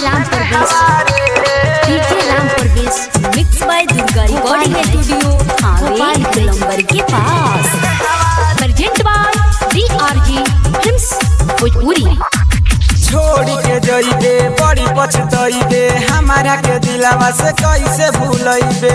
Ram Pravesh mix by Durga recording studio Gopalganj के पास। Present by DRG films Bhojpuri. छोड़ के जइबे बड़ी पछतइबे, हमारा के दिलावा से कैसे भूलइबे।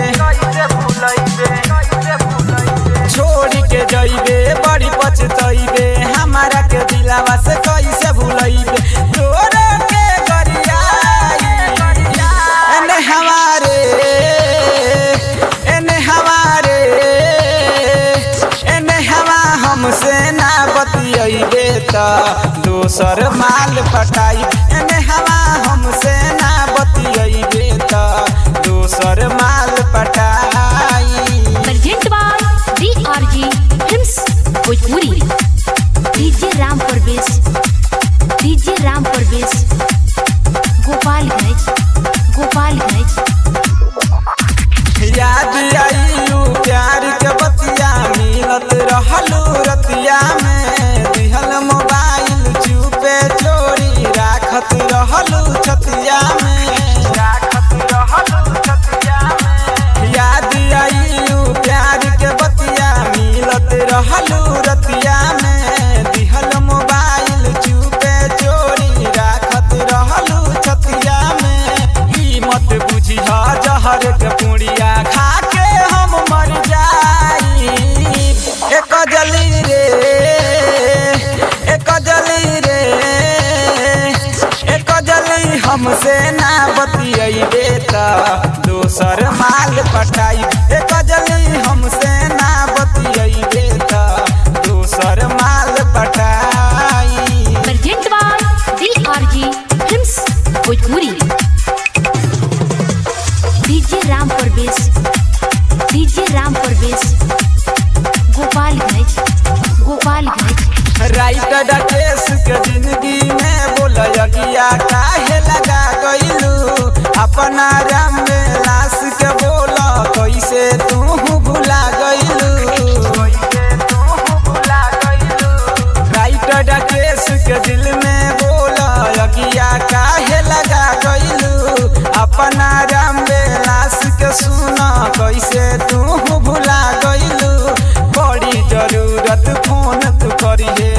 छोड़ के जइबे बड़ी पछतइबे, हमारा के दिलावा से कैसे भूलइबे। तोरे के गरियाई एने हमारे हमसे ना बतियइबे त दोसर माल पटाई। एने हमसे ना बतियइबे त दोसर माल पटाई। Present by DRG films Bhojpuri. DJ Ram Pravesh Gopalganj. याद आई प्यार के बतिया, मिलत रहलू रतिया में। दिहल मोबाइल चुपे चोरी राखत रहलू छतिया में। याद आई प्यार के बतिया, मिलत रहलू रतिया में। दिहल मोबाइल चुपे चोरी राखत रहलू छतिया में। ई मत बुझिहा जहर के पुड़िया खा के हम मर जाई। एक जली हमसे ना बतियइबे त दोसर माल पटाई। एक जली हमसे ना बतियइबे त दोसर माल पटाई। Present by DRG films Bhojpuri. DJ Ram Pravesh Gopalganj. Writer Rakesh के जिंदगी में बोलगिया काहे लगा गइलू। अपना राम में लाश के बोला कैसे तू भुला गइलू। राइटर राकेश के दिल में बोलगिया काहे लगा गइलू। अपना राम में लाश के सुना कैसे तू भुला गइलू। बड़ी जरूरत फोन तू करिए